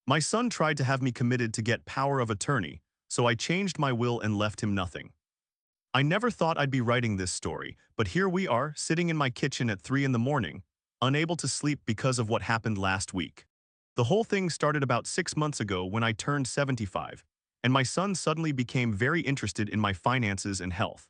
My son tried to have me committed to get power of attorney, so I changed my will and left him nothing. I never thought I'd be writing this story, but here we are, sitting in my kitchen at 3 in the morning, unable to sleep because of what happened last week. The whole thing started about 6 months ago when I turned 75, and my son suddenly became very interested in my finances and health.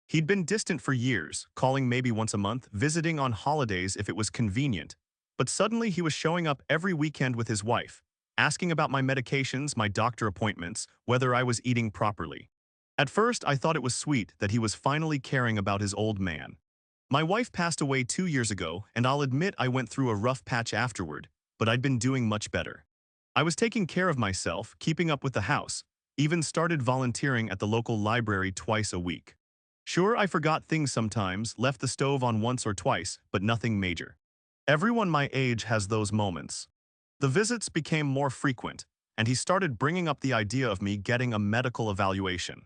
He'd been distant for years, calling maybe once a month, visiting on holidays if it was convenient, but suddenly he was showing up every weekend with his wife, asking about my medications, my doctor appointments, whether I was eating properly. At first, I thought it was sweet that he was finally caring about his old man. My wife passed away 2 years ago, and I'll admit I went through a rough patch afterward, but I'd been doing much better. I was taking care of myself, keeping up with the house, even started volunteering at the local library twice a week. Sure, I forgot things sometimes, left the stove on once or twice, but nothing major. Everyone my age has those moments. The visits became more frequent, and he started bringing up the idea of me getting a medical evaluation.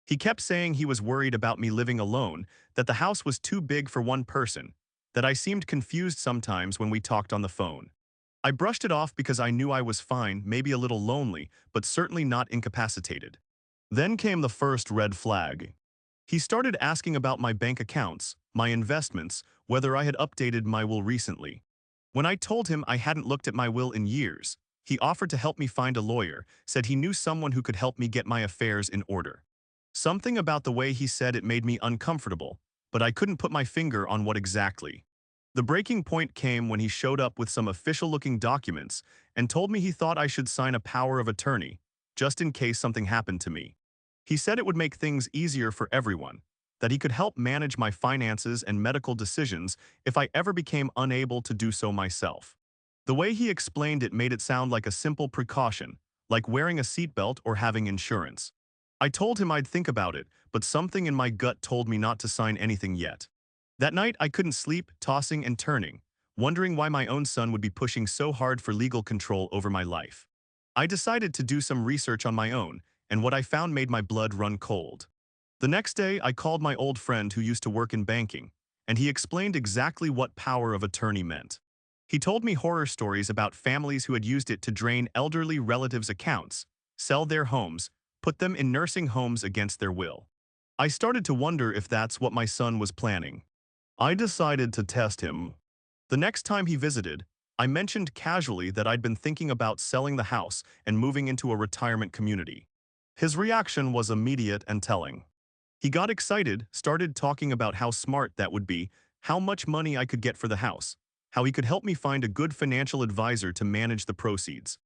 He kept saying he was worried about me living alone, that the house was too big for one person, that I seemed confused sometimes when we talked on the phone. I brushed it off because I knew I was fine, maybe a little lonely, but certainly not incapacitated. Then came the first red flag. He started asking about my bank accounts, my investments, whether I had updated my will recently. When I told him I hadn't looked at my will in years, he offered to help me find a lawyer, said he knew someone who could help me get my affairs in order. Something about the way he said it made me uncomfortable, but I couldn't put my finger on what exactly. The breaking point came when he showed up with some official-looking documents and told me he thought I should sign a power of attorney, just in case something happened to me. He said it would make things easier for everyone, that he could help manage my finances and medical decisions if I ever became unable to do so myself. The way he explained it made it sound like a simple precaution, like wearing a seatbelt or having insurance. I told him I'd think about it, but something in my gut told me not to sign anything yet. That night, I couldn't sleep, tossing and turning, wondering why my own son would be pushing so hard for legal control over my life. I decided to do some research on my own, and what I found made my blood run cold. The next day, I called my old friend who used to work in banking, and he explained exactly what power of attorney meant. He told me horror stories about families who had used it to drain elderly relatives' accounts, sell their homes, put them in nursing homes against their will. I started to wonder if that's what my son was planning. I decided to test him. The next time he visited, I mentioned casually that I'd been thinking about selling the house and moving into a retirement community. His reaction was immediate and telling. He got excited, started talking about how smart that would be, how much money I could get for the house, how he could help me find a good financial advisor to manage the proceeds.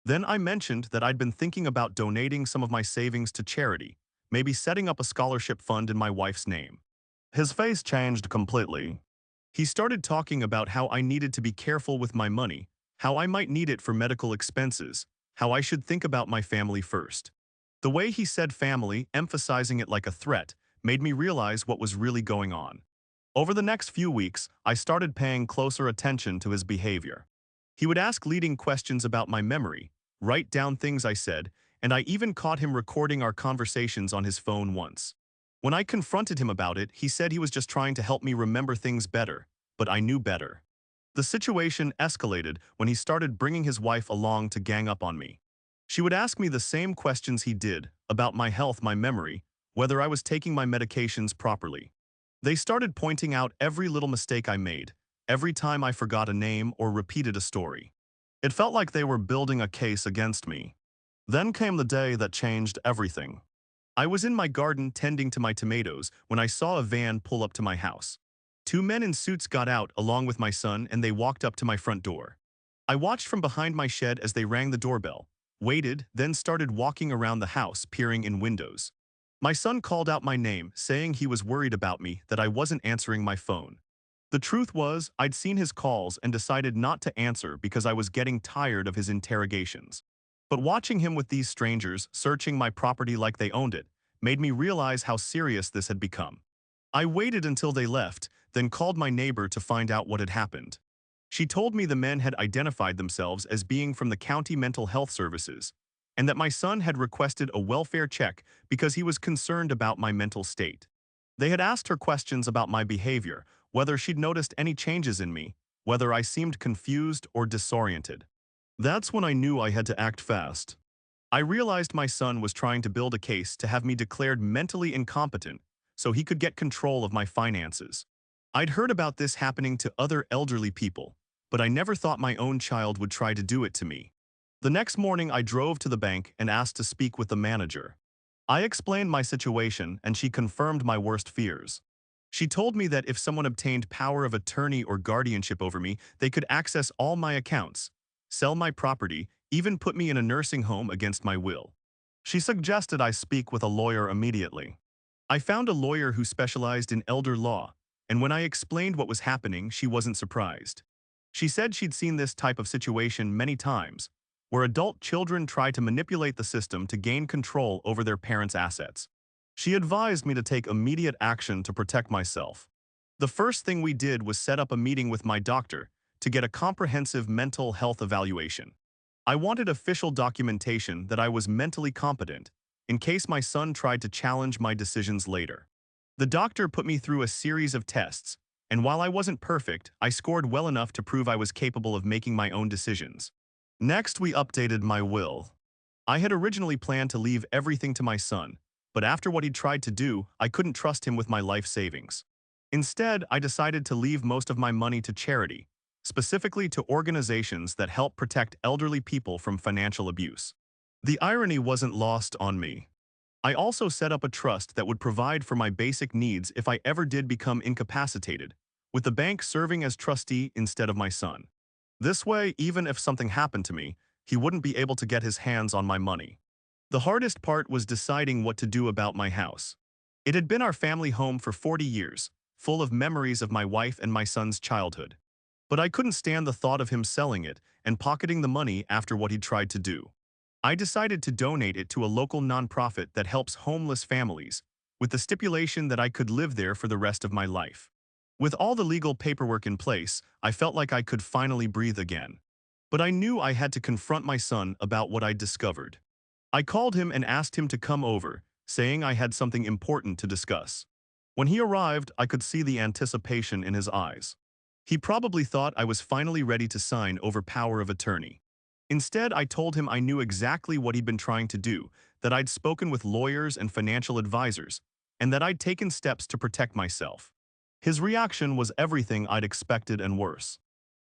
Then I mentioned that I'd been thinking about donating some of my savings to charity, maybe setting up a scholarship fund in my wife's name. His face changed completely. He started talking about how I needed to be careful with my money, how I might need it for medical expenses, how I should think about my family first. The way he said family, emphasizing it like a threat, made me realize what was really going on. Over the next few weeks, I started paying closer attention to his behavior. He would ask leading questions about my memory, write down things I said, and I even caught him recording our conversations on his phone once. When I confronted him about it, he said he was just trying to help me remember things better, but I knew better. The situation escalated when he started bringing his wife along to gang up on me. She would ask me the same questions he did, about my health, my memory, whether I was taking my medications properly. They started pointing out every little mistake I made, every time I forgot a name or repeated a story. It felt like they were building a case against me. Then came the day that changed everything. I was in my garden tending to my tomatoes when I saw a van pull up to my house. Two men in suits got out along with my son and they walked up to my front door. I watched from behind my shed as they rang the doorbell, waited, then started walking around the house, peering in windows. My son called out my name, saying he was worried about me, that I wasn't answering my phone. The truth was, I'd seen his calls and decided not to answer because I was getting tired of his interrogations. But watching him with these strangers, searching my property like they owned it, made me realize how serious this had become. I waited until they left, then called my neighbor to find out what had happened. She told me the men had identified themselves as being from the county mental health services, and that my son had requested a welfare check because he was concerned about my mental state. They had asked her questions about my behavior, whether she'd noticed any changes in me, whether I seemed confused or disoriented. That's when I knew I had to act fast. I realized my son was trying to build a case to have me declared mentally incompetent so he could get control of my finances. I'd heard about this happening to other elderly people, but I never thought my own child would try to do it to me. The next morning, I drove to the bank and asked to speak with the manager. I explained my situation and she confirmed my worst fears. She told me that if someone obtained power of attorney or guardianship over me, they could access all my accounts, sell my property, even put me in a nursing home against my will. She suggested I speak with a lawyer immediately. I found a lawyer who specialized in elder law, and when I explained what was happening, she wasn't surprised. She said she'd seen this type of situation many times, where adult children try to manipulate the system to gain control over their parents' assets. She advised me to take immediate action to protect myself. The first thing we did was set up a meeting with my doctor to get a comprehensive mental health evaluation. I wanted official documentation that I was mentally competent in case my son tried to challenge my decisions later. The doctor put me through a series of tests, and while I wasn't perfect, I scored well enough to prove I was capable of making my own decisions. Next, we updated my will. I had originally planned to leave everything to my son, but after what he tried to do, I couldn't trust him with my life savings. Instead, I decided to leave most of my money to charity, specifically to organizations that help protect elderly people from financial abuse. The irony wasn't lost on me. I also set up a trust that would provide for my basic needs if I ever did become incapacitated, with the bank serving as trustee instead of my son. This way, even if something happened to me, he wouldn't be able to get his hands on my money. The hardest part was deciding what to do about my house. It had been our family home for 40 years, full of memories of my wife and my son's childhood. But I couldn't stand the thought of him selling it and pocketing the money after what he'd tried to do. I decided to donate it to a local nonprofit that helps homeless families, with the stipulation that I could live there for the rest of my life. With all the legal paperwork in place, I felt like I could finally breathe again. But I knew I had to confront my son about what I'd discovered. I called him and asked him to come over, saying I had something important to discuss. When he arrived, I could see the anticipation in his eyes. He probably thought I was finally ready to sign over power of attorney. Instead, I told him I knew exactly what he'd been trying to do, that I'd spoken with lawyers and financial advisors, and that I'd taken steps to protect myself. His reaction was everything I'd expected and worse.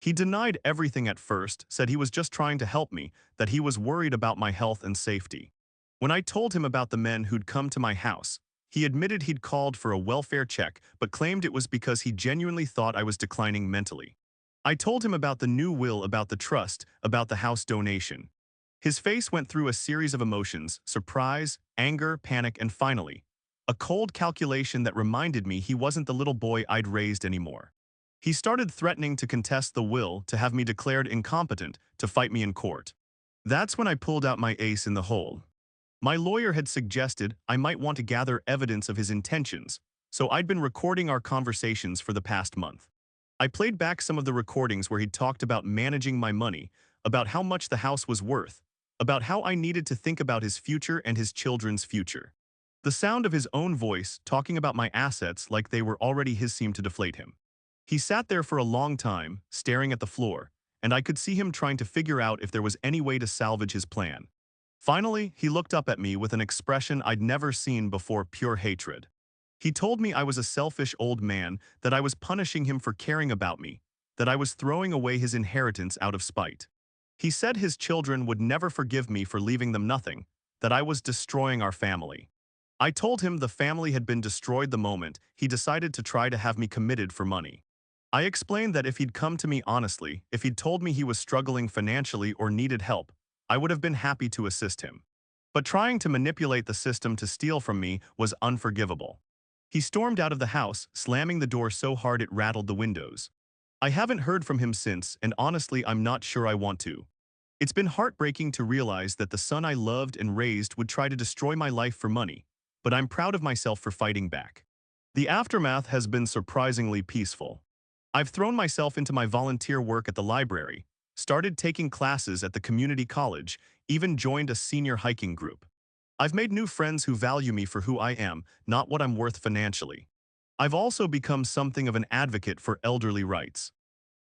He denied everything at first, said he was just trying to help me, that he was worried about my health and safety. When I told him about the men who'd come to my house, he admitted he'd called for a welfare check but claimed it was because he genuinely thought I was declining mentally. I told him about the new will, about the trust, about the house donation. His face went through a series of emotions: surprise, anger, panic, and finally, a cold calculation that reminded me he wasn't the little boy I'd raised anymore. He started threatening to contest the will, to have me declared incompetent, to fight me in court. That's when I pulled out my ace in the hole. My lawyer had suggested I might want to gather evidence of his intentions, so I'd been recording our conversations for the past month. I played back some of the recordings where he'd talked about managing my money, about how much the house was worth, about how I needed to think about his future and his children's future. The sound of his own voice talking about my assets like they were already his seemed to deflate him. He sat there for a long time, staring at the floor, and I could see him trying to figure out if there was any way to salvage his plan. Finally, he looked up at me with an expression I'd never seen before: pure hatred. He told me I was a selfish old man, that I was punishing him for caring about me, that I was throwing away his inheritance out of spite. He said his children would never forgive me for leaving them nothing, that I was destroying our family. I told him the family had been destroyed the moment he decided to try to have me committed for money. I explained that if he'd come to me honestly, if he'd told me he was struggling financially or needed help, I would have been happy to assist him. But trying to manipulate the system to steal from me was unforgivable. He stormed out of the house, slamming the door so hard it rattled the windows. I haven't heard from him since, and honestly, I'm not sure I want to. It's been heartbreaking to realize that the son I loved and raised would try to destroy my life for money, but I'm proud of myself for fighting back. The aftermath has been surprisingly peaceful. I've thrown myself into my volunteer work at the library, started taking classes at the community college, even joined a senior hiking group. I've made new friends who value me for who I am, not what I'm worth financially. I've also become something of an advocate for elderly rights.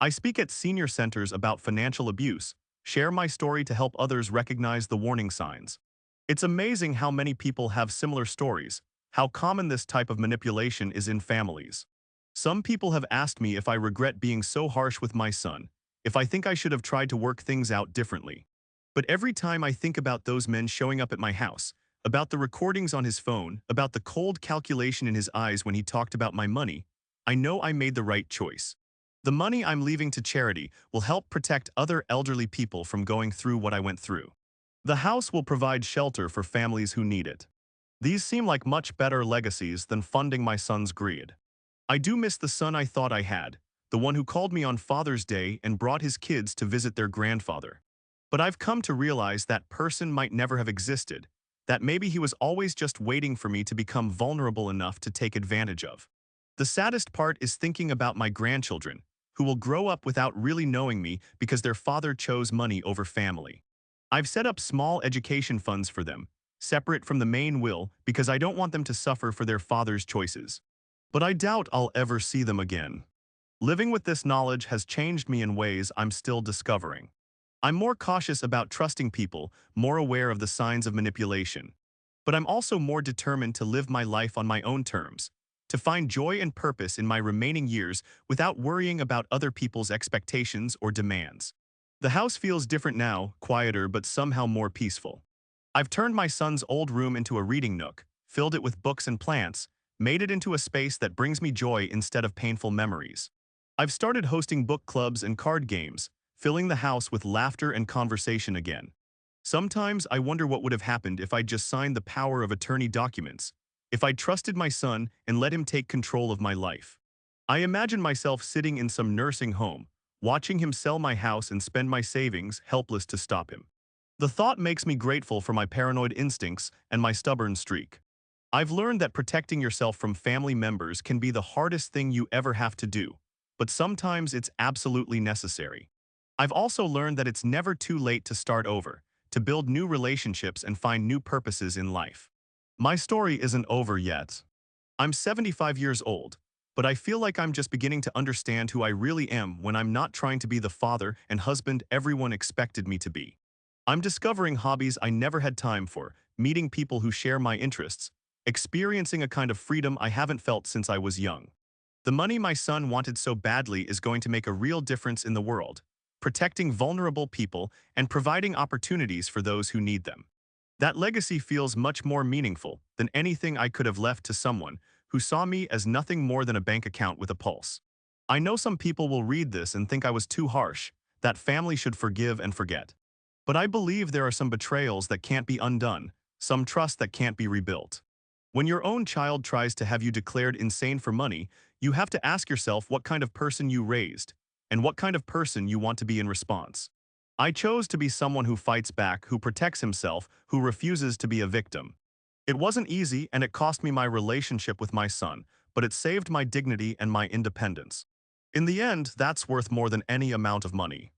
I speak at senior centers about financial abuse, share my story to help others recognize the warning signs. It's amazing how many people have similar stories, how common this type of manipulation is in families. Some people have asked me if I regret being so harsh with my son, if I think I should have tried to work things out differently. But every time I think about those men showing up at my house, about the recordings on his phone, about the cold calculation in his eyes when he talked about my money, I know I made the right choice. The money I'm leaving to charity will help protect other elderly people from going through what I went through. The house will provide shelter for families who need it. These seem like much better legacies than funding my son's greed. I do miss the son I thought I had, the one who called me on Father's Day and brought his kids to visit their grandfather. But I've come to realize that person might never have existed, that maybe he was always just waiting for me to become vulnerable enough to take advantage of. The saddest part is thinking about my grandchildren, who will grow up without really knowing me because their father chose money over family. I've set up small education funds for them, separate from the main will because I don't want them to suffer for their father's choices. But I doubt I'll ever see them again. Living with this knowledge has changed me in ways I'm still discovering. I'm more cautious about trusting people, more aware of the signs of manipulation. But I'm also more determined to live my life on my own terms, to find joy and purpose in my remaining years without worrying about other people's expectations or demands. The house feels different now, quieter but somehow more peaceful. I've turned my son's old room into a reading nook, filled it with books and plants, made it into a space that brings me joy instead of painful memories. I've started hosting book clubs and card games, filling the house with laughter and conversation again. Sometimes I wonder what would have happened if I'd just signed the power of attorney documents, if I'd trusted my son and let him take control of my life. I imagine myself sitting in some nursing home, watching him sell my house and spend my savings, helpless to stop him. The thought makes me grateful for my paranoid instincts and my stubborn streak. I've learned that protecting yourself from family members can be the hardest thing you ever have to do, but sometimes it's absolutely necessary. I've also learned that it's never too late to start over, to build new relationships and find new purposes in life. My story isn't over yet. I'm 75 years old, but I feel like I'm just beginning to understand who I really am when I'm not trying to be the father and husband everyone expected me to be. I'm discovering hobbies I never had time for, meeting people who share my interests, experiencing a kind of freedom I haven't felt since I was young. The money my son wanted so badly is going to make a real difference in the world, protecting vulnerable people and providing opportunities for those who need them. That legacy feels much more meaningful than anything I could have left to someone who saw me as nothing more than a bank account with a pulse. I know some people will read this and think I was too harsh, that family should forgive and forget. But I believe there are some betrayals that can't be undone, some trust that can't be rebuilt. When your own child tries to have you declared insane for money, you have to ask yourself what kind of person you raised, and what kind of person you want to be in response. I chose to be someone who fights back, who protects himself, who refuses to be a victim. It wasn't easy and it cost me my relationship with my son, but it saved my dignity and my independence. In the end, that's worth more than any amount of money.